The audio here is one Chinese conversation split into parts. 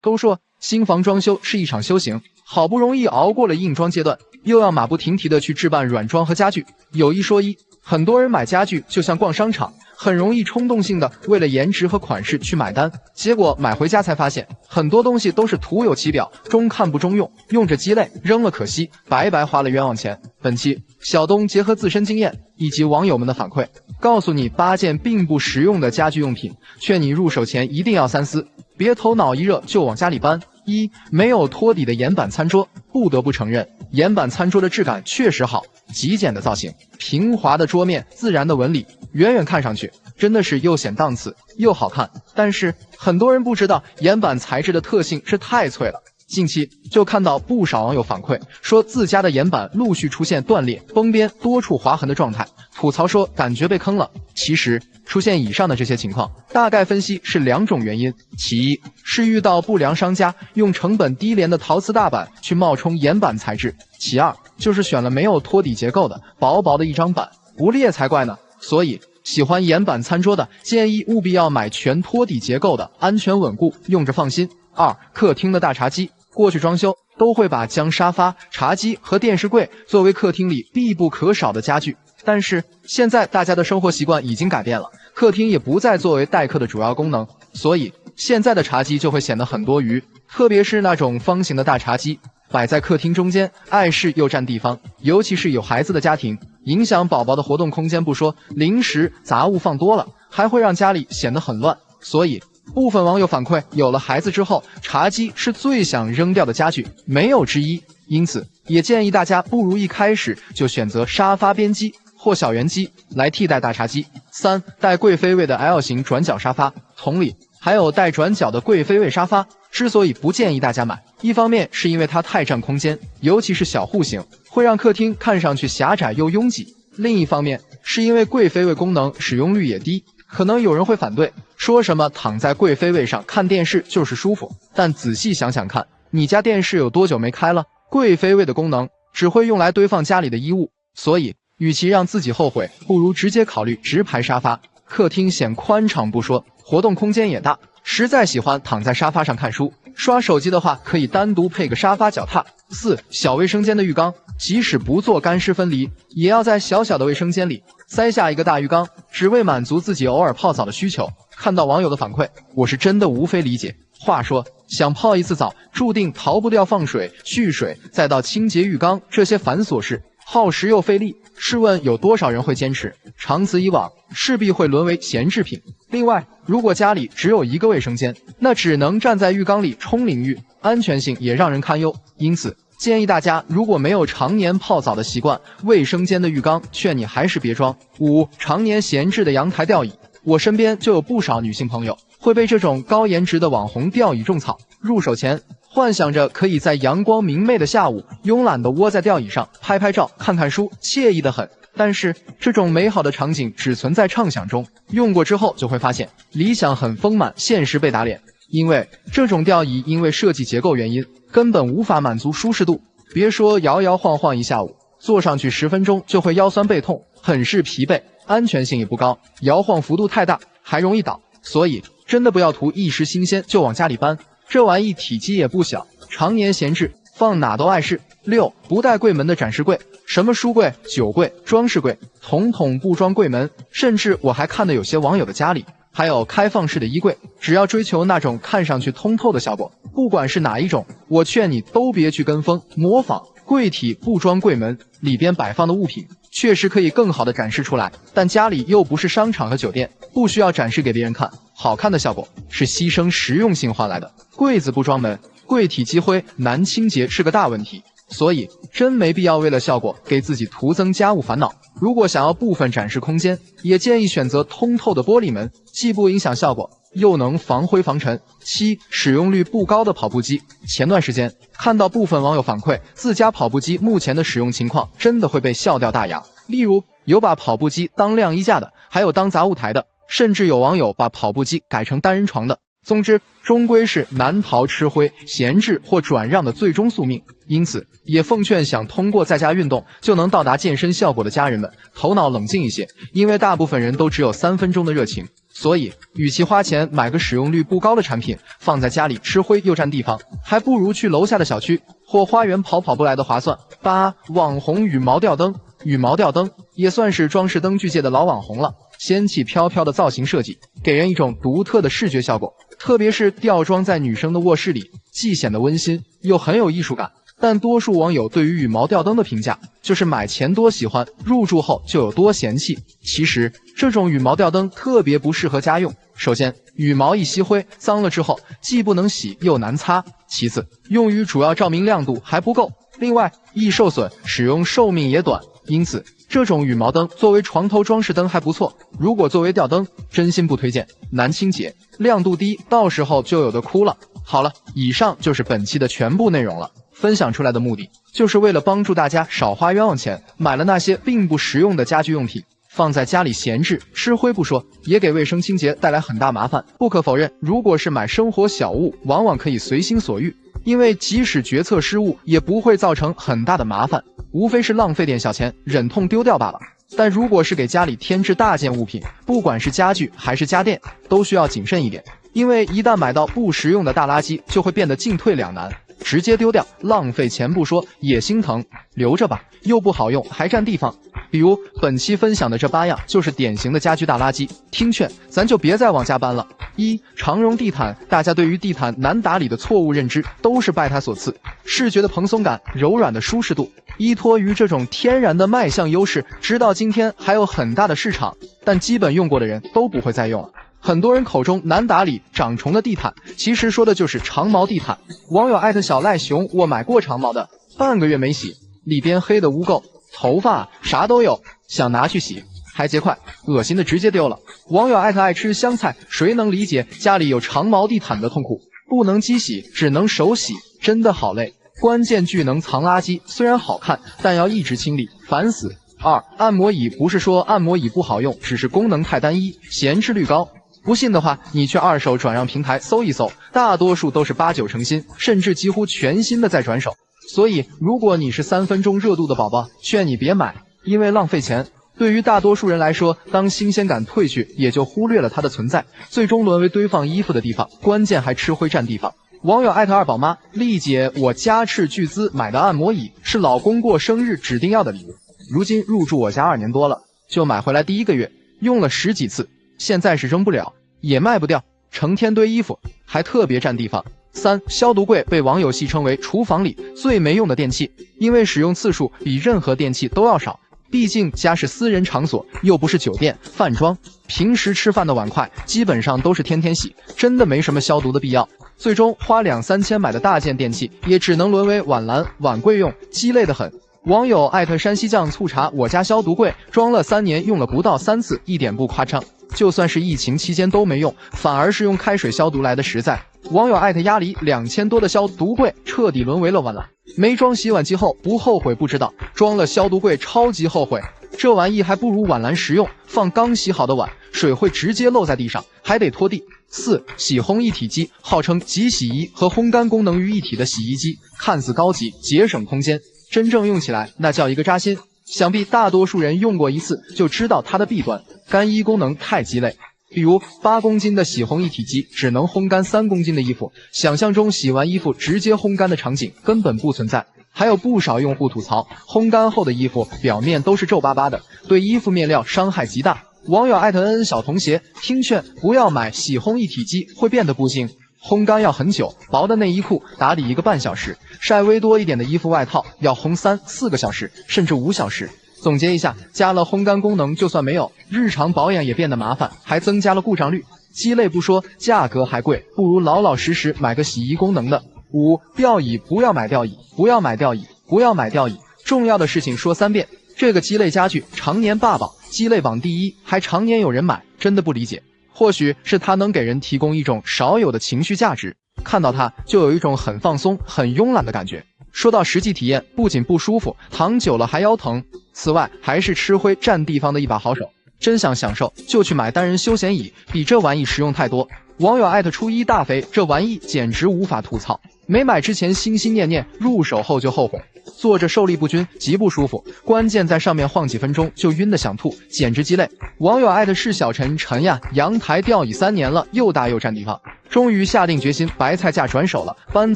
都说新房装修是一场修行，好不容易熬过了硬装阶段，又要马不停蹄的去置办软装和家具。有一说一，很多人买家具就像逛商场，很容易冲动性的为了颜值和款式去买单，结果买回家才发现，很多东西都是徒有其表，中看不中用，用着鸡肋，扔了可惜，白白花了冤枉钱。本期小东结合自身经验以及网友们的反馈，告诉你8件并不实用的家居用品，劝你入手前一定要三思，别头脑一热就往家里搬。一、没有托底的岩板餐桌。不得不承认，岩板餐桌的质感确实好，极简的造型，平滑的桌面，自然的纹理，远远看上去真的是又显档次又好看。但是很多人不知道岩板材质的特性是太脆了。近期就看到不少网友反馈说自家的岩板陆续出现断裂、崩边、多处划痕的状态，吐槽说感觉被坑了。其实出现以上的这些情况，大概分析是2种原因。其一是遇到不良商家用成本低廉的陶瓷大板去冒充岩板材质，其二就是选了没有托底结构的薄薄的一张板，不裂才怪呢。所以喜欢岩板餐桌的建议务必要买全托底结构的，安全稳固，用着放心。二、客厅的大茶几。过去装修都会把将沙发、茶几和电视柜作为客厅里必不可少的家具，但是现在大家的生活习惯已经改变了，客厅也不再作为待客的主要功能，所以现在的茶几就会显得很多余，特别是那种方形的大茶几，摆在客厅中间，碍事又占地方，尤其是有孩子的家庭，影响宝宝的活动空间不说，零食杂物放多了，还会让家里显得很乱。所以部分网友反馈，有了孩子之后，茶几是最想扔掉的家具，没有之一。因此也建议大家不如一开始就选择沙发边机或小圆机来替代大茶几。三、带贵妃位的 L 型转角沙发。同理，还有带转角的贵妃位沙发，之所以不建议大家买，一方面是因为它太占空间，尤其是小户型，会让客厅看上去狭窄又拥挤；另一方面是因为贵妃位功能使用率也低。可能有人会反对，说什么躺在贵妃位上看电视就是舒服，但仔细想想看，你家电视有多久没开了？贵妃位的功能只会用来堆放家里的衣物，所以与其让自己后悔，不如直接考虑直排沙发。客厅显宽敞不说，活动空间也大，实在喜欢躺在沙发上看书、刷手机的话，可以单独配个沙发脚踏。四、小卫生间的浴缸。即使不做干湿分离，也要在小小的卫生间里塞下一个大浴缸，只为满足自己偶尔泡澡的需求。看到网友的反馈，我是真的无非理解。话说，想泡一次澡，注定逃不掉放水、蓄水，再到清洁浴缸这些繁琐事，耗时又费力。试问有多少人会坚持？长此以往，势必会沦为闲置品。另外，如果家里只有一个卫生间，那只能站在浴缸里冲淋浴，安全性也让人堪忧。因此建议大家，如果没有常年泡澡的习惯，卫生间的浴缸劝你还是别装。五、常年闲置的阳台吊椅。我身边就有不少女性朋友会被这种高颜值的网红吊椅种草，入手前幻想着可以在阳光明媚的下午慵懒地窝在吊椅上拍拍照、看看书，惬意得很。但是这种美好的场景只存在畅想中，用过之后就会发现理想很丰满，现实被打脸。因为这种吊椅因为设计结构原因，根本无法满足舒适度，别说摇摇晃晃一下午，坐上去10分钟就会腰酸背痛，很是疲惫，安全性也不高，摇晃幅度太大，还容易倒。所以真的不要图一时新鲜就往家里搬，这玩意体积也不小，常年闲置，放哪都碍事。六、不带柜门的展示柜。什么书柜、酒柜、装饰柜，统统不装柜门，甚至我还看到有些网友的家里还有开放式的衣柜。只要追求那种看上去通透的效果，不管是哪一种，我劝你都别去跟风模仿。柜体不装柜门，里边摆放的物品确实可以更好的展示出来，但家里又不是商场和酒店，不需要展示给别人看，好看的效果是牺牲实用性换来的。柜子不装门，柜体积灰难清洁是个大问题，所以真没必要为了效果给自己徒增家务烦恼。如果想要部分展示空间，也建议选择通透的玻璃门，既不影响效果，又能防灰防尘。七、使用率不高的跑步机。前段时间看到部分网友反馈，自家跑步机目前的使用情况真的会被笑掉大牙。例如有把跑步机当晾衣架的，还有当杂物台的，甚至有网友把跑步机改成单人床的。总之，终归是难逃吃灰、闲置或转让的最终宿命。因此，也奉劝想通过在家运动就能到达健身效果的家人们，头脑冷静一些，因为大部分人都只有3分钟的热情。所以，与其花钱买个使用率不高的产品，放在家里吃灰又占地方，还不如去楼下的小区或花园跑步来的划算。8. 网红羽毛吊灯。羽毛吊灯也算是装饰灯具界的老网红了，仙气飘飘的造型设计，给人一种独特的视觉效果。特别是吊装在女生的卧室里，既显得温馨，又很有艺术感。但多数网友对于羽毛吊灯的评价就是买前多喜欢，入住后就有多嫌弃。其实这种羽毛吊灯特别不适合家用。首先，羽毛一吸灰，脏了之后既不能洗又难擦；其次，用于主要照明亮度还不够；另外，易受损，使用寿命也短。因此，这种羽毛灯作为床头装饰灯还不错，如果作为吊灯，真心不推荐，难清洁，亮度低，到时候就有的哭了。好了，以上就是本期的全部内容了。分享出来的目的，就是为了帮助大家少花冤枉钱，买了那些并不实用的家居用品，放在家里闲置，吃灰不说，也给卫生清洁带来很大麻烦。不可否认，如果是买生活小物，往往可以随心所欲，因为即使决策失误，也不会造成很大的麻烦，无非是浪费点小钱，忍痛丢掉罢了。但如果是给家里添置大件物品，不管是家具还是家电，都需要谨慎一点，因为一旦买到不实用的大垃圾，就会变得进退两难。直接丢掉，浪费钱不说，也心疼；留着吧，又不好用，还占地方。比如本期分享的这8样，就是典型的家居大垃圾。听劝，咱就别再往家搬了。1. 长绒地毯。大家对于地毯难打理的错误认知，都是拜它所赐。视觉的蓬松感，柔软的舒适度，依托于这种天然的卖相优势，直到今天还有很大的市场，但基本用过的人都不会再用了。很多人口中难打理、长虫的地毯，其实说的就是长毛地毯。网友艾特小赖熊，我买过长毛的，半个月没洗，里边黑的污垢，头发啥都有，想拿去洗还结块，恶心的直接丢了。网友艾特爱吃香菜，谁能理解家里有长毛地毯的痛苦？不能机洗，只能手洗，真的好累。关键句能藏垃圾，虽然好看，但要一直清理，烦死。2. 按摩椅。不是说按摩椅不好用，只是功能太单一，闲置率高。不信的话，你去二手转让平台搜一搜，大多数都是8、9成新，甚至几乎全新的再转手。所以，如果你是3分钟热度的宝宝，劝你别买，因为浪费钱。对于大多数人来说，当新鲜感褪去，也就忽略了它的存在，最终沦为堆放衣服的地方，关键还吃灰占地方。网友艾特二宝妈，丽姐，我家斥巨资买的按摩椅是老公过生日指定要的礼物，如今入住我家2年多了，就买回来第1个月，用了10几次。现在是扔不了，也卖不掉，成天堆衣服，还特别占地方。3. 消毒柜。被网友戏称为厨房里最没用的电器，因为使用次数比任何电器都要少。毕竟家是私人场所，又不是酒店、饭庄，平时吃饭的碗筷基本上都是天天洗，真的没什么消毒的必要。最终花2、3千买的大件电器，也只能沦为碗篮、碗柜用，鸡肋得很。网友艾特山西酱醋茶，我家消毒柜装了3年，用了不到3次，一点不夸张。就算是疫情期间都没用，反而是用开水消毒来的实在。网友艾特鸭梨，2000多的消毒柜彻底沦为了碗篮。没装洗碗机后不后悔不知道，装了消毒柜超级后悔。这玩意还不如碗篮实用，放刚洗好的碗，水会直接漏在地上，还得拖地。4. 洗烘一体机。号称集洗衣和烘干功能于一体的洗衣机，看似高级，节省空间，真正用起来那叫一个扎心。想必大多数人用过一次就知道它的弊端，干衣功能太鸡肋。比如8公斤的洗烘一体机只能烘干3公斤的衣服，想象中洗完衣服直接烘干的场景根本不存在。还有不少用户吐槽，烘干后的衣服表面都是皱巴巴的，对衣服面料伤害极大。网友艾特恩小童鞋，听劝不要买洗烘一体机，会变得不行。烘干要很久，薄的内衣裤打理1个半小时，晒微多一点的衣服外套要烘3、4个小时，甚至5小时。总结一下，加了烘干功能就算没有，日常保养也变得麻烦，还增加了故障率。鸡肋不说，价格还贵，不如老老实实买个洗衣功能的。5. 吊椅。不要买吊椅，不要买吊椅，不要买吊椅。重要的事情说3遍。这个鸡肋家具常年霸榜，鸡肋榜第1，还常年有人买，真的不理解。或许是它能给人提供一种少有的情绪价值，看到它就有一种很放松、很慵懒的感觉。说到实际体验，不仅不舒服，躺久了还腰疼。此外，还是吃灰占地方的一把好手。真想享受，就去买单人休闲椅，比这玩意实用太多。网友艾特初一大肥，这玩意简直无法吐槽。没买之前心心念念，入手后就后悔。坐着受力不均，极不舒服，关键在上面晃几分钟就晕得想吐，简直鸡肋。网友艾特是小陈陈呀，阳台吊椅3年了，又大又占地方，终于下定决心白菜价转手了。搬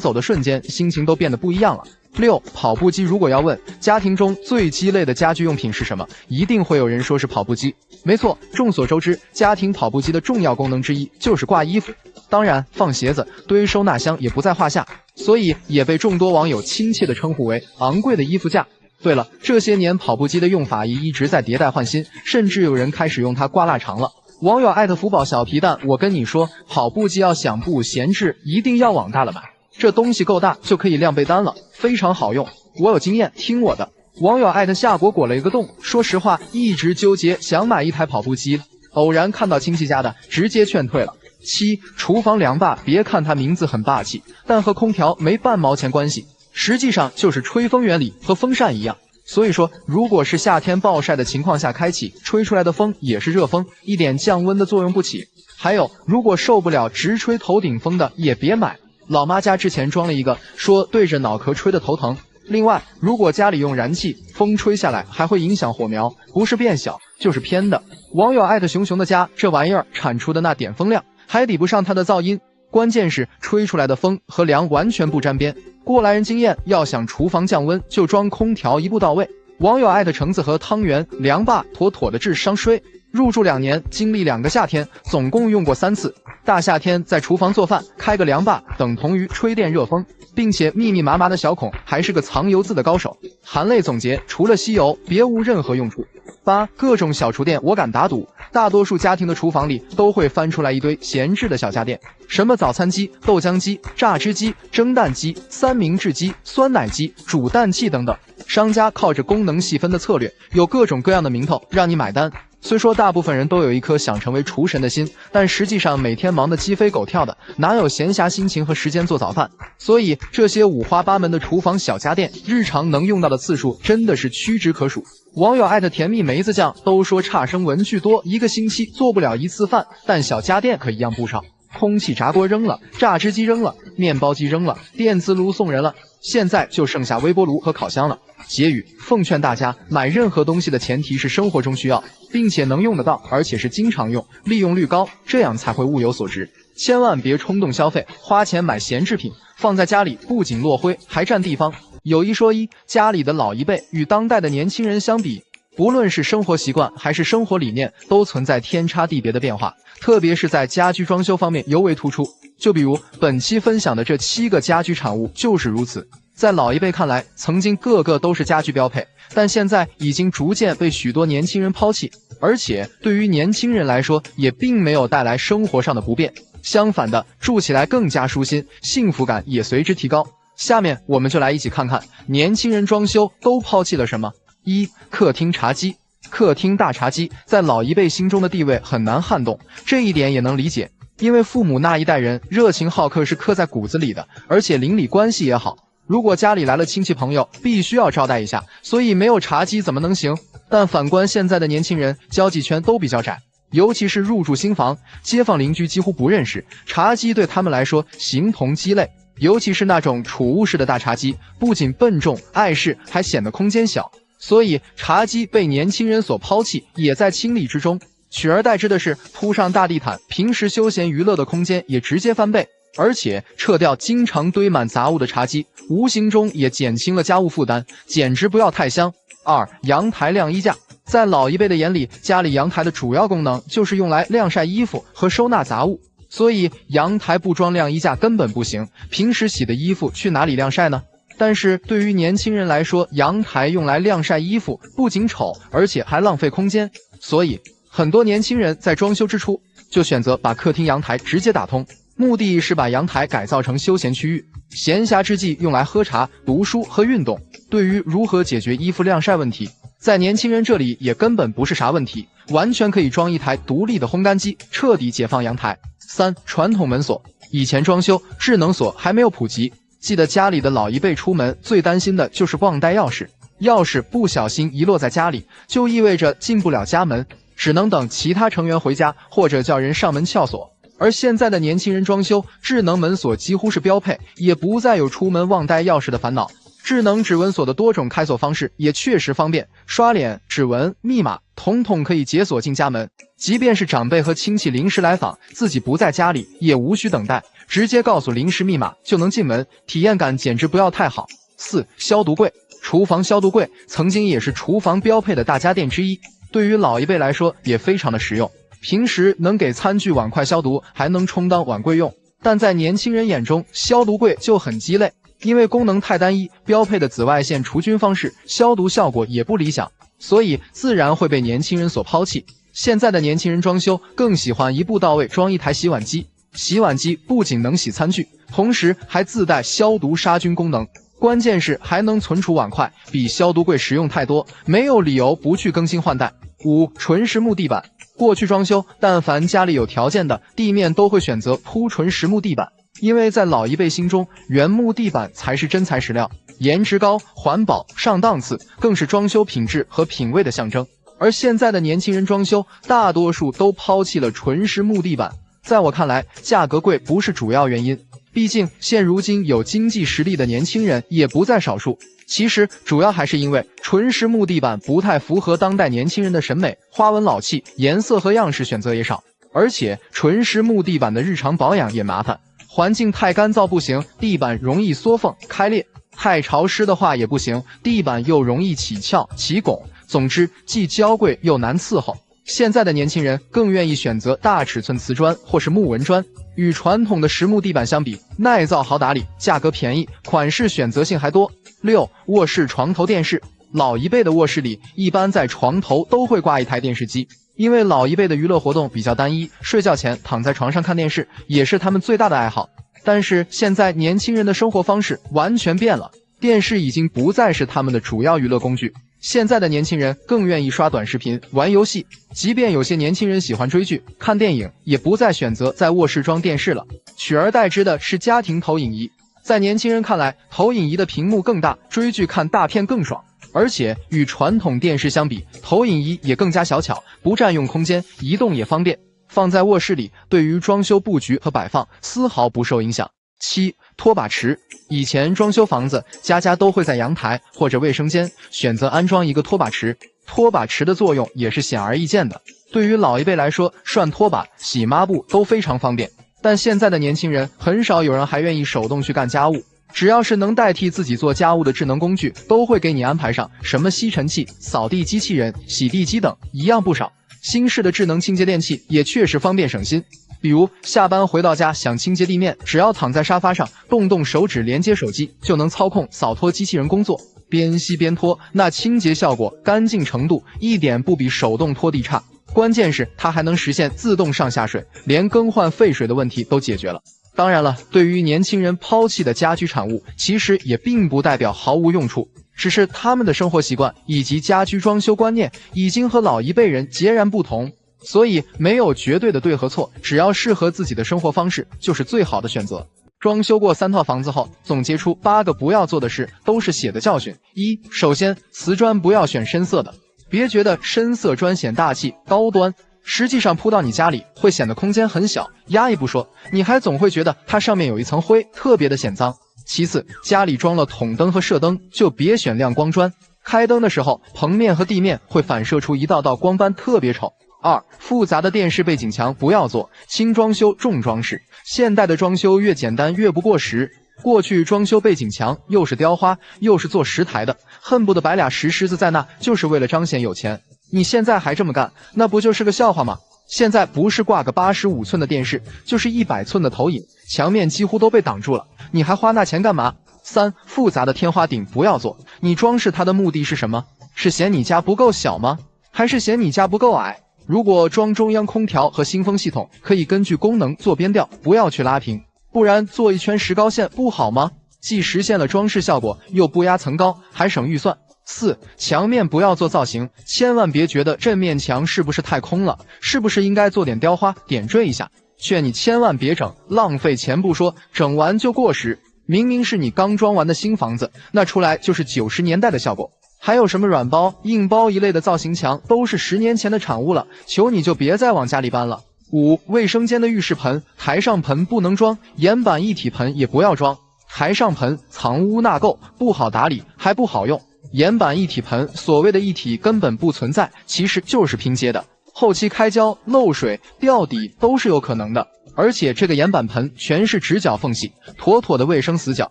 走的瞬间，心情都变得不一样了。6. 跑步机。如果要问家庭中最鸡肋的家居用品是什么，一定会有人说是跑步机。没错，众所周知，家庭跑步机的重要功能之一就是挂衣服，当然放鞋子、堆收纳箱也不在话下，所以也被众多网友亲切地称呼为昂贵的衣服架。对了，这些年跑步机的用法也一直在迭代换新，甚至有人开始用它挂腊肠了。网友艾特福宝小皮蛋，我跟你说，跑步机要想不闲置，一定要往大了买。这东西够大就可以晾被单了，非常好用，我有经验，听我的。网友艾特夏果裹了一个洞，说实话一直纠结想买一台跑步机，偶然看到亲戚家的，直接劝退了。7. 厨房凉霸。别看它名字很霸气，但和空调没半毛钱关系，实际上就是吹风原理，和风扇一样。所以说，如果是夏天暴晒的情况下开启，吹出来的风也是热风，一点降温的作用不起。还有，如果受不了直吹头顶风的，也别买。老妈家之前装了一个，说对着脑壳吹的头疼。另外，如果家里用燃气，风吹下来还会影响火苗，不是变小就是偏的。网友艾特熊熊的家，这玩意儿产出的那点风量还抵不上它的噪音，关键是吹出来的风和凉完全不沾边。过来人经验，要想厨房降温，就装空调一步到位。网友艾特橙子和汤圆，凉霸妥妥的智商税。入住2年，经历2个夏天，总共用过3次。大夏天在厨房做饭，开个凉霸等同于吹电热风，并且密密麻麻的小孔，还是个藏油渍的高手。含泪总结，除了吸油，别无任何用处。8. 各种小厨电，我敢打赌，大多数家庭的厨房里都会翻出来一堆闲置的小家电，什么早餐机、豆浆机、榨汁机、蒸蛋机、三明治机、酸奶机、煮蛋器等等。商家靠着功能细分的策略，有各种各样的名头让你买单。虽说大部分人都有一颗想成为厨神的心，但实际上每天忙得鸡飞狗跳的，哪有闲暇心情和时间做早饭？所以这些五花八门的厨房小家电，日常能用到的次数真的是屈指可数。网友艾特甜蜜梅子酱都说差生文具多，一个星期做不了1次饭，但小家电可一样不少。空气炸锅扔了，榨汁机扔了，面包机扔了，电磁炉送人了，现在就剩下微波炉和烤箱了。结语：奉劝大家，买任何东西的前提是生活中需要，并且能用得到，而且是经常用，利用率高，这样才会物有所值。千万别冲动消费，花钱买闲置品，放在家里不仅落灰，还占地方。有一说一，家里的老一辈与当代的年轻人相比，不论是生活习惯还是生活理念，都存在天差地别的变化，特别是在家居装修方面尤为突出。就比如本期分享的这7个家居产物就是如此。在老一辈看来，曾经个个都是家居标配，但现在已经逐渐被许多年轻人抛弃，而且对于年轻人来说，也并没有带来生活上的不便，相反的，住起来更加舒心，幸福感也随之提高。下面我们就来一起看看年轻人装修都抛弃了什么。1. 客厅茶几。客厅大茶几在老一辈心中的地位很难撼动，这一点也能理解，因为父母那一代人热情好客是刻在骨子里的，而且邻里关系也好，如果家里来了亲戚朋友，必须要招待一下，所以没有茶几怎么能行？但反观现在的年轻人，交际圈都比较窄，尤其是入住新房，街坊邻居几乎不认识，茶几对他们来说形同鸡肋。尤其是那种储物式的大茶几，不仅笨重碍事，还显得空间小，所以茶几被年轻人所抛弃，也在清理之中。取而代之的是铺上大地毯，平时休闲娱乐的空间也直接翻倍。而且撤掉经常堆满杂物的茶几，无形中也减轻了家务负担，简直不要太香。2. 阳台晾衣架。在老一辈的眼里，家里阳台的主要功能就是用来晾晒衣服和收纳杂物，所以阳台不装晾衣架根本不行，平时洗的衣服去哪里晾晒呢？但是对于年轻人来说，阳台用来晾晒衣服不仅丑，而且还浪费空间，所以很多年轻人在装修之初就选择把客厅阳台直接打通，目的是把阳台改造成休闲区域，闲暇之际用来喝茶、读书和运动。对于如何解决衣服晾晒问题，在年轻人这里也根本不是啥问题，完全可以装一台独立的烘干机，彻底解放阳台。3. 传统门锁。以前装修智能锁还没有普及，记得家里的老一辈出门最担心的就是忘带钥匙，钥匙不小心遗落在家里，就意味着进不了家门，只能等其他成员回家或者叫人上门撬锁。而现在的年轻人装修，智能门锁几乎是标配，也不再有出门忘带钥匙的烦恼。智能指纹锁的多种开锁方式也确实方便，刷脸、指纹、密码，统统可以解锁进家门。即便是长辈和亲戚临时来访，自己不在家里，也无需等待，直接告诉临时密码就能进门，体验感简直不要太好。4. 消毒柜。厨房消毒柜曾经也是厨房标配的大家电之一，对于老一辈来说也非常的实用。平时能给餐具碗筷消毒，还能充当碗柜用。但在年轻人眼中，消毒柜就很鸡肋，因为功能太单一，标配的紫外线除菌方式消毒效果也不理想，所以自然会被年轻人所抛弃。现在的年轻人装修更喜欢一步到位装一台洗碗机，洗碗机不仅能洗餐具，同时还自带消毒杀菌功能，关键是还能存储碗筷，比消毒柜实用太多，没有理由不去更新换代。5. 纯实木地板。过去装修，但凡家里有条件的，地面都会选择铺纯实木地板，因为在老一辈心中，原木地板才是真材实料，颜值高、环保、上档次，更是装修品质和品味的象征。而现在的年轻人装修，大多数都抛弃了纯实木地板。在我看来，价格贵不是主要原因，毕竟现如今有经济实力的年轻人也不在少数。其实主要还是因为纯实木地板不太符合当代年轻人的审美，花纹老气，颜色和样式选择也少，而且纯实木地板的日常保养也麻烦，环境太干燥不行，地板容易缩缝开裂，太潮湿的话也不行，地板又容易起翘起拱，总之既娇贵又难伺候。现在的年轻人更愿意选择大尺寸瓷砖或是木纹砖，与传统的实木地板相比，耐造好打理，价格便宜，款式选择性还多。6. 卧室床头电视。老一辈的卧室里一般在床头都会挂一台电视机，因为老一辈的娱乐活动比较单一，睡觉前躺在床上看电视也是他们最大的爱好。但是现在年轻人的生活方式完全变了，电视已经不再是他们的主要娱乐工具，现在的年轻人更愿意刷短视频、玩游戏，即便有些年轻人喜欢追剧、看电影，也不再选择在卧室装电视了，取而代之的是家庭投影仪。在年轻人看来，投影仪的屏幕更大，追剧看大片更爽，而且与传统电视相比，投影仪也更加小巧，不占用空间，移动也方便，放在卧室里，对于装修布局和摆放丝毫不受影响。7. 拖把池。以前装修房子，家家都会在阳台或者卫生间选择安装一个拖把池，拖把池的作用也是显而易见的，对于老一辈来说，涮拖把、洗抹布都非常方便。但现在的年轻人很少有人还愿意手动去干家务，只要是能代替自己做家务的智能工具，都会给你安排上，什么吸尘器、扫地机器人、洗地机等，一样不少。新式的智能清洁电器也确实方便省心，比如下班回到家想清洁地面，只要躺在沙发上，动手指连接手机，就能操控扫拖机器人工作，边吸边拖，那清洁效果、干净程度一点不比手动拖地差。关键是它还能实现自动上下水，连更换废水的问题都解决了。当然了，对于年轻人抛弃的家居产物，其实也并不代表毫无用处，只是他们的生活习惯以及家居装修观念已经和老一辈人截然不同，所以没有绝对的对和错，只要适合自己的生活方式就是最好的选择。装修过3套房子后，总结出8个不要做的事，都是血的教训。1. 首先，瓷砖不要选深色的，别觉得深色砖显大气高端，实际上铺到你家里会显得空间很小，压抑不说，你还总会觉得它上面有一层灰，特别的显脏。其次，家里装了筒灯和射灯，就别选亮光砖，开灯的时候棚面和地面会反射出一道道光斑，特别丑。2. 复杂的电视背景墙不要做，轻装修重装饰，现代的装修越简单越不过时。过去装修背景墙又是雕花又是做石台的，恨不得摆俩石狮子在那，就是为了彰显有钱。你现在还这么干，那不就是个笑话吗？现在不是挂个85寸的电视，就是100寸的投影，墙面几乎都被挡住了，你还花那钱干嘛？3. 复杂的天花顶不要做，你装饰它的目的是什么？是嫌你家不够小吗？还是嫌你家不够矮？如果装中央空调和新风系统，可以根据功能做边调，不要去拉平，不然做一圈石膏线不好吗？既实现了装饰效果，又不压层高，还省预算。4. 墙面不要做造型，千万别觉得这面墙是不是太空了，是不是应该做点雕花点缀一下，劝你千万别整，浪费钱不说，整完就过时。明明是你刚装完的新房子，那出来就是90年代的效果。还有什么软包、硬包一类的造型墙，都是10年前的产物了，求你就别再往家里搬了。5. 卫生间的浴室盆、台上盆不能装，岩板一体盆也不要装。台上盆藏污纳垢，不好打理，还不好用。岩板一体盆，所谓的一体根本不存在，其实就是拼接的，后期开胶、漏水、掉底都是有可能的。而且这个岩板盆全是直角缝隙，妥妥的卫生死角。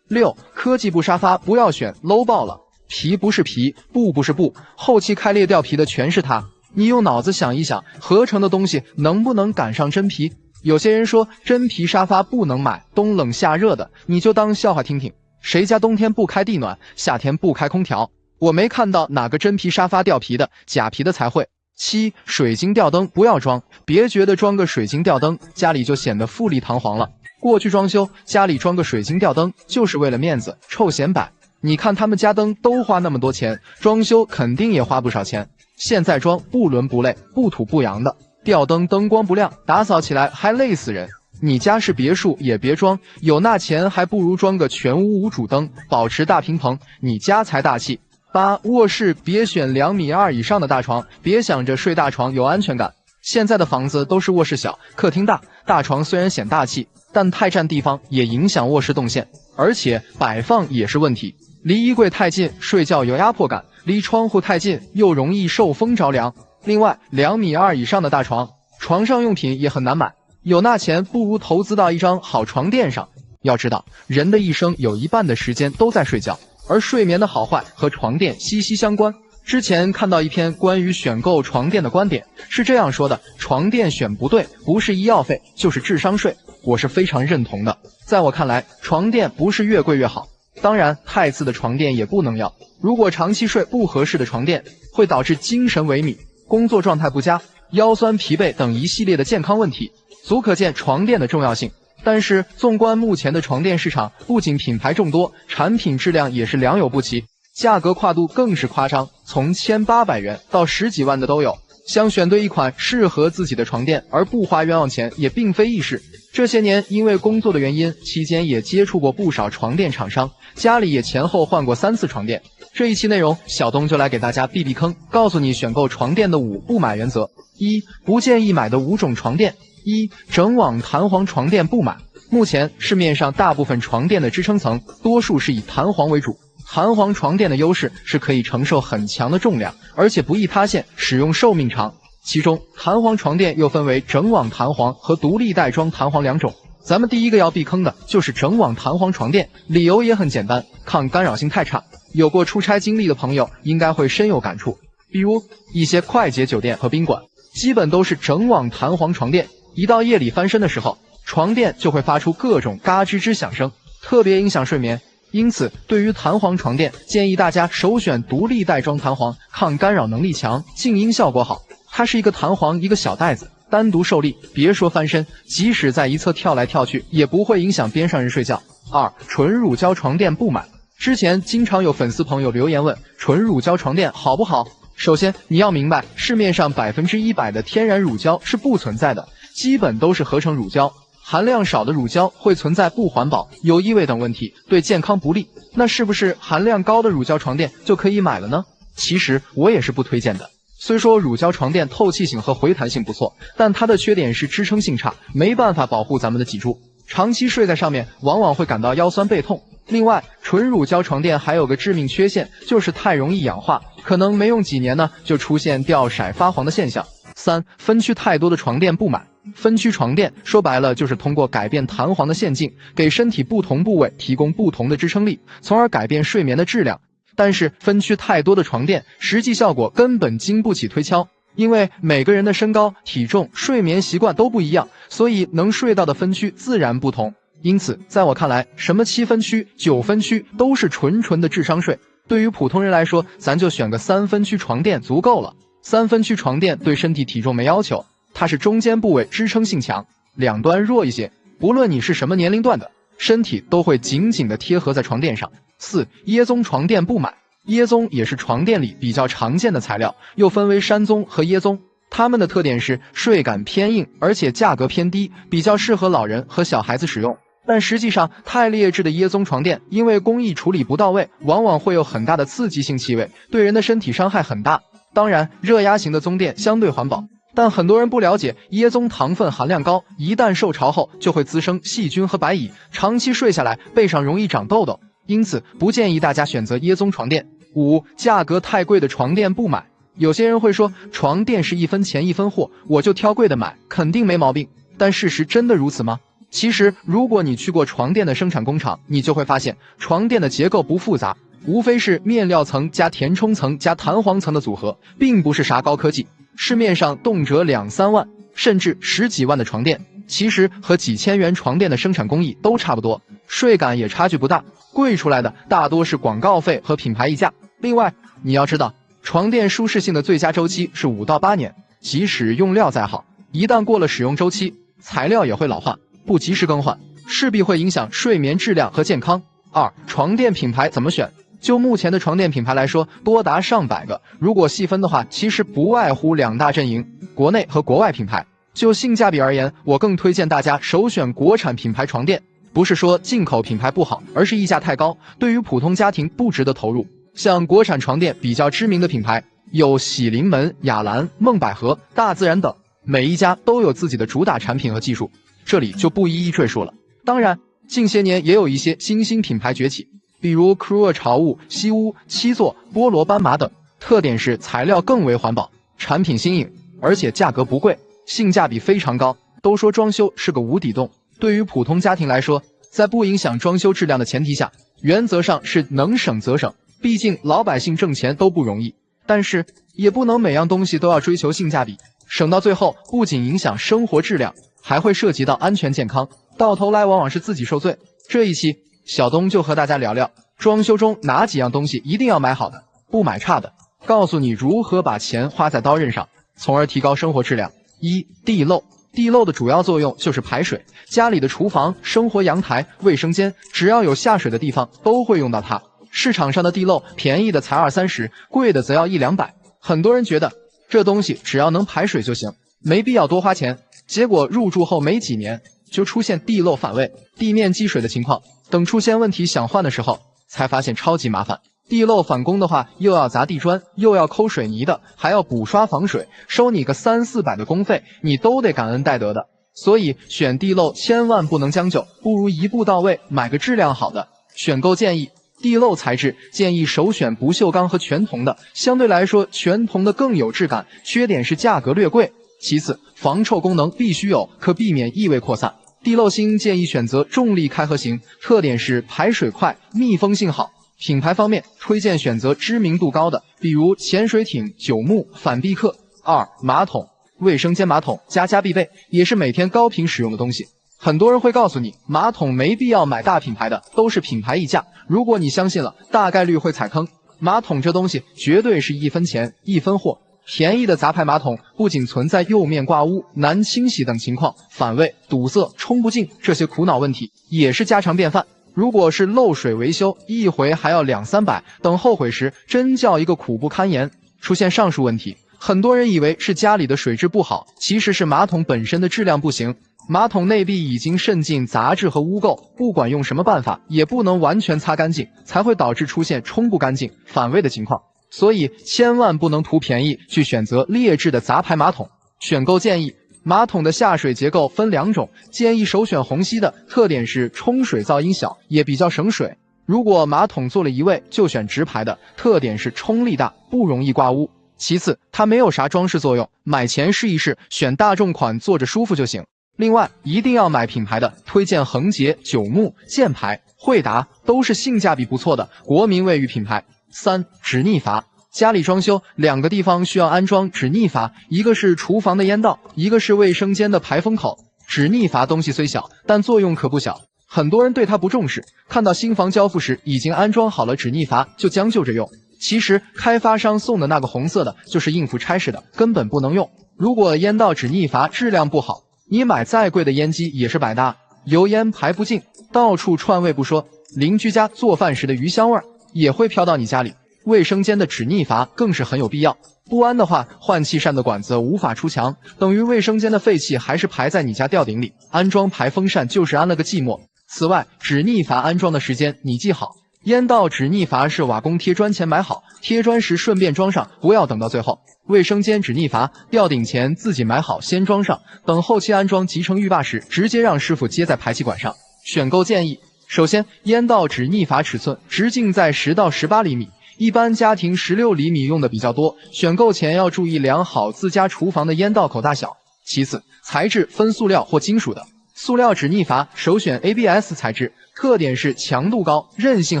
6. 科技布沙发不要选 ，low 爆了，皮不是皮，布不是布，后期开裂掉皮的全是它。你用脑子想一想，合成的东西能不能赶上真皮？有些人说真皮沙发不能买，冬冷夏热的，你就当笑话听听。谁家冬天不开地暖，夏天不开空调？我没看到哪个真皮沙发掉皮的，假皮的才会。7. 水晶吊灯不要装，别觉得装个水晶吊灯家里就显得富丽堂皇了。过去装修家里装个水晶吊灯就是为了面子，臭显摆。你看他们家灯都花那么多钱，装修肯定也花不少钱。现在装不伦不类，不土不洋的，吊灯灯光不亮，打扫起来还累死人。你家是别墅也别装，有那钱还不如装个全屋无主灯，保持大平衡，你家才大气。8. 卧室别选2.2米以上的大床，别想着睡大床有安全感。现在的房子都是卧室小，客厅大，大床虽然显大气，但太占地方也影响卧室动线，而且摆放也是问题。离衣柜太近，睡觉有压迫感；离窗户太近，又容易受风着凉。另外，2.2米以上的大床，床上用品也很难买，有那钱不如投资到一张好床垫上。要知道，人的一生有一半的时间都在睡觉，而睡眠的好坏和床垫息息相关。之前看到一篇关于选购床垫的观点，是这样说的：床垫选不对，不是医药费就是智商税。我是非常认同的。在我看来，床垫不是越贵越好，当然太次的床垫也不能要。如果长期睡不合适的床垫，会导致精神萎靡、工作状态不佳、腰酸疲惫等一系列的健康问题，足可见床垫的重要性。但是纵观目前的床垫市场，不仅品牌众多，产品质量也是良莠不齐，价格跨度更是夸张，从1800元到10几万的都有。想选对一款适合自己的床垫而不花冤枉钱也并非易事。这些年因为工作的原因，期间也接触过不少床垫厂商，家里也前后换过3次床垫。这一期内容，小东就来给大家避避坑，告诉你选购床垫的5不买原则。1. 不建议买的5种床垫。1. 整网弹簧床垫不买。目前市面上大部分床垫的支撑层多数是以弹簧为主，弹簧床垫的优势是可以承受很强的重量，而且不易塌陷，使用寿命长。其中弹簧床垫又分为整网弹簧和独立带装弹簧2种。咱们第一个要避坑的就是整网弹簧床垫，理由也很简单，抗干扰性太差。有过出差经历的朋友应该会深有感触，比如一些快捷酒店和宾馆，基本都是整网弹簧床垫，一到夜里翻身的时候，床垫就会发出各种嘎吱吱响声，特别影响睡眠。因此对于弹簧床垫，建议大家首选独立带装弹簧，抗干扰能力强，静音效果好。它是一个弹簧一个小袋子，单独受力，别说翻身，即使在一侧跳来跳去也不会影响边上人睡觉。2. 纯乳胶床垫不买。之前经常有粉丝朋友留言问纯乳胶床垫好不好。首先你要明白，市面上100%的天然乳胶是不存在的，基本都是合成乳胶，含量少的乳胶会存在不环保、有异味等问题，对健康不利。那是不是含量高的乳胶床垫就可以买了呢？其实我也是不推荐的。虽说乳胶床垫透气性和回弹性不错，但它的缺点是支撑性差，没办法保护咱们的脊柱，长期睡在上面往往会感到腰酸背痛。另外，纯乳胶床垫还有个致命缺陷，就是太容易氧化，可能没用几年呢就出现掉色发黄的现象。3. 分区太多的床垫不买。分区床垫说白了就是通过改变弹簧的线径，给身体不同部位提供不同的支撑力，从而改变睡眠的质量。但是分区太多的床垫，实际效果根本经不起推敲，因为每个人的身高、体重、睡眠习惯都不一样，所以能睡到的分区自然不同。因此在我看来，什么7分区、9分区都是纯的智商税。对于普通人来说，咱就选个3分区床垫足够了。3分区床垫对身体体重没要求，它是中间部位支撑性强，两端弱一些，不论你是什么年龄段的，身体都会紧紧地贴合在床垫上。4. 椰棕床垫不买。椰棕也是床垫里比较常见的材料，又分为山棕和椰棕，它们的特点是睡感偏硬，而且价格偏低，比较适合老人和小孩子使用。但实际上太劣质的椰棕床垫因为工艺处理不到位，往往会有很大的刺激性气味，对人的身体伤害很大。当然热压型的棕垫相对环保，但很多人不了解，椰棕糖分含量高，一旦受潮后就会滋生细菌和白蚁，长期睡下来背上容易长痘痘，因此不建议大家选择椰棕床垫。5. 价格太贵的床垫不买。有些人会说，床垫是1分钱1分货，我就挑贵的买，肯定没毛病。但事实真的如此吗？其实，如果你去过床垫的生产工厂，你就会发现，床垫的结构不复杂，无非是面料层加填充层加弹簧层的组合，并不是啥高科技。市面上动辄2、3万，甚至10几万的床垫，其实和几千元床垫的生产工艺都差不多，睡感也差距不大。贵出来的大多是广告费和品牌溢价。另外，你要知道，床垫舒适性的最佳周期是5到8年，即使用料再好，一旦过了使用周期，材料也会老化，不及时更换，势必会影响睡眠质量和健康。2. 床垫品牌怎么选？就目前的床垫品牌来说，多达上百个。如果细分的话，其实不外乎2大阵营：国内和国外品牌。就性价比而言，我更推荐大家首选国产品牌床垫。不是说进口品牌不好，而是溢价太高，对于普通家庭不值得投入。像国产床垫比较知名的品牌有喜临门、雅兰、梦百合、大自然等，每一家都有自己的主打产品和技术，这里就不一一赘述了。当然，近些年也有一些新兴品牌崛起，比如 Crua 潮物、西屋、七座、菠萝斑马等，特点是材料更为环保，产品新颖，而且价格不贵，性价比非常高。都说装修是个无底洞，对于普通家庭来说，在不影响装修质量的前提下，原则上是能省则省，毕竟老百姓挣钱都不容易。但是也不能每样东西都要追求性价比，省到最后不仅影响生活质量，还会涉及到安全健康，到头来往往是自己受罪。这一期小东就和大家聊聊装修中哪几样东西一定要买好的，不买差的，告诉你如何把钱花在刀刃上，从而提高生活质量。1. 地漏。地漏的主要作用就是排水，家里的厨房、生活阳台、卫生间，只要有下水的地方都会用到它。市场上的地漏便宜的才20-30，贵的则要100-200。很多人觉得这东西只要能排水就行，没必要多花钱，结果入住后没几年就出现地漏反位、地面积水的情况，等出现问题想换的时候，才发现超级麻烦。地漏返工的话，又要砸地砖，又要抠水泥的，还要补刷防水，收你个300-400的工费，你都得感恩戴德的。所以选地漏千万不能将就，不如一步到位，买个质量好的。选购建议：地漏材质建议首选不锈钢和全铜的，相对来说全铜的更有质感，缺点是价格略贵。其次，防臭功能必须有，可避免异味扩散。地漏芯建议选择重力开合型，特点是排水快，密封性好。品牌方面，推荐选择知名度高的，比如潜水艇、九牧、反必克。2. 马桶。卫生间马桶家必备，也是每天高频使用的东西。很多人会告诉你，马桶没必要买大品牌的，都是品牌溢价。如果你相信了，大概率会踩坑。马桶这东西绝对是1分钱1分货。便宜的杂牌马桶不仅存在釉面挂污、难清洗等情况，反味、堵塞、冲不净这些苦恼问题也是家常便饭。如果是漏水维修，一回还要200-300，等后悔时真叫一个苦不堪言。出现上述问题，很多人以为是家里的水质不好，其实是马桶本身的质量不行。马桶内壁已经渗进杂质和污垢，不管用什么办法，也不能完全擦干净，才会导致出现冲不干净、反味的情况。所以千万不能图便宜去选择劣质的杂牌马桶。选购建议：马桶的下水结构分2种，建议首选虹吸的，特点是冲水噪音小，也比较省水。如果马桶做了移位，就选直排的，特点是冲力大，不容易挂污。其次，它没有啥装饰作用，买前试一试，选大众款坐着舒服就行。另外，一定要买品牌的，推荐恒洁、九牧、箭牌、惠达，都是性价比不错的国民卫浴品牌。3. 止逆阀。家里装修2个地方需要安装止逆阀，一个是厨房的烟道，一个是卫生间的排风口。止逆阀东西虽小，但作用可不小。很多人对它不重视，看到新房交付时已经安装好了止逆阀，就将就着用。其实开发商送的那个红色的就是应付差事的，根本不能用。如果烟道止逆阀质量不好，你买再贵的烟机也是百搭，油烟排不尽，到处串味不说，邻居家做饭时的鱼香味也会飘到你家里。卫生间的止逆阀更是很有必要，不安的话，换气扇的管子无法出墙，等于卫生间的废气还是排在你家吊顶里，安装排风扇就是安了个寂寞。此外，止逆阀安装的时间你记好，烟道止腻阀是瓦工贴砖前买好，贴砖时顺便装上，不要等到最后。卫生间止腻阀吊顶前自己买好，先装上，等后期安装集成浴霸时，直接让师傅接在排气管上。选购建议：首先，烟道止腻阀尺寸直径在10到18厘米，一般家庭16厘米用的比较多，选购前要注意量好自家厨房的烟道口大小。其次，材质分塑料或金属的。塑料止腻阀首选 ABS 材质，特点是强度高、韧性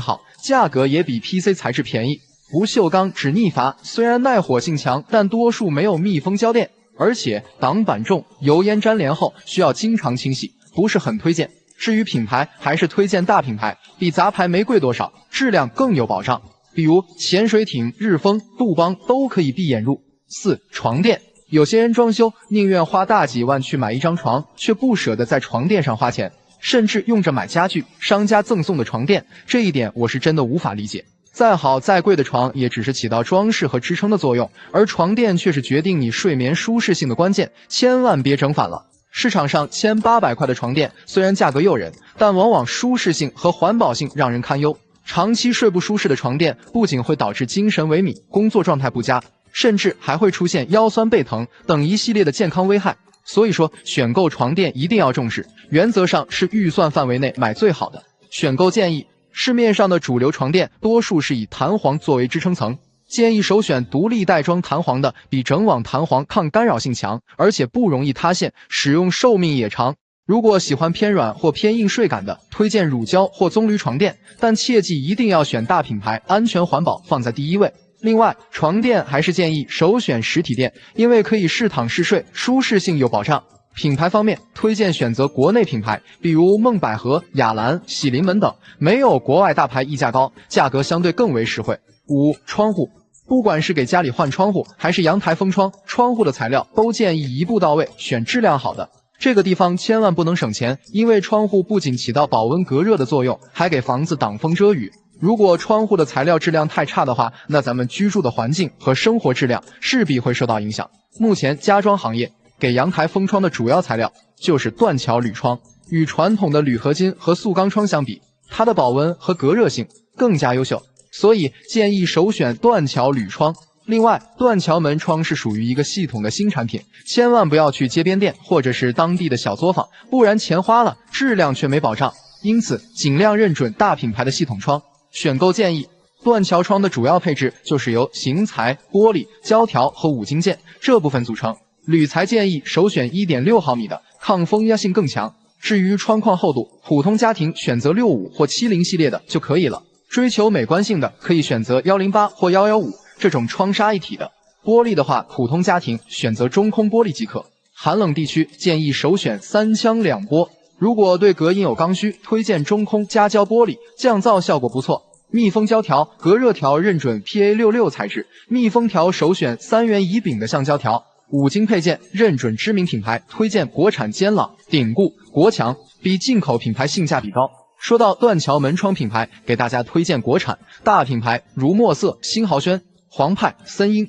好，价格也比 PC 材质便宜。不锈钢止腻阀虽然耐火性强，但多数没有密封胶垫，而且挡板重，油烟粘连后需要经常清洗，不是很推荐。至于品牌，还是推荐大品牌，比杂牌没贵多少，质量更有保障。比如潜水艇、日丰、杜邦都可以闭眼入。4. 床垫。有些人装修宁愿花大几万去买一张床，却不舍得在床垫上花钱，甚至用着买家具商家赠送的床垫，这一点我是真的无法理解。再好再贵的床也只是起到装饰和支撑的作用，而床垫却是决定你睡眠舒适性的关键，千万别整反了。市场上1800块的床垫虽然价格诱人，但往往舒适性和环保性让人堪忧。长期睡不舒适的床垫不仅会导致精神萎靡、工作状态不佳，甚至还会出现腰酸背疼等一系列的健康危害。所以说，选购床垫一定要重视，原则上是预算范围内买最好的。选购建议：市面上的主流床垫多数是以弹簧作为支撑层，建议首选独立带装弹簧的，比整网弹簧抗干扰性强，而且不容易塌陷，使用寿命也长。如果喜欢偏软或偏硬睡感的，推荐乳胶或棕榈床垫，但切记一定要选大品牌，安全环保放在第一位。另外，床垫还是建议首选实体垫，因为可以试躺试睡，舒适性有保障。品牌方面，推荐选择国内品牌，比如梦百合、雅兰、喜临门等，没有国外大牌溢价高，价格相对更为实惠。5. 窗户。不管是给家里换窗户，还是阳台封窗，窗户的材料都建议一步到位，选质量好的。这个地方千万不能省钱，因为窗户不仅起到保温隔热的作用，还给房子挡风遮雨。如果窗户的材料质量太差的话，那咱们居住的环境和生活质量势必会受到影响。目前家装行业给阳台封窗的主要材料就是断桥铝窗，与传统的铝合金和塑钢窗相比，它的保温和隔热性更加优秀，所以建议首选断桥铝窗。另外，断桥门窗是属于一个系统的新产品，千万不要去街边店或者是当地的小作坊，不然钱花了，质量却没保障。因此，尽量认准大品牌的系统窗。选购建议：断桥窗的主要配置就是由型材、玻璃、胶条和五金件这部分组成。铝材建议首选 1.6 毫米的，抗风压性更强。至于窗框厚度，普通家庭选择65或70系列的就可以了。追求美观性的可以选择108或115这种窗纱一体的。玻璃的话，普通家庭选择中空玻璃即可。寒冷地区建议首选3腔2波。如果对隔音有刚需，推荐中空夹胶玻璃，降噪效果不错。密封胶条、隔热条认准 PA66 材质，密封条首选3元乙丙的橡胶条。五金配件认准知名品牌，推荐国产坚朗、鼎固、国强，比进口品牌性价比高。说到断桥门窗品牌，给大家推荐国产大品牌如墨色、新豪轩、黄派、森鹰。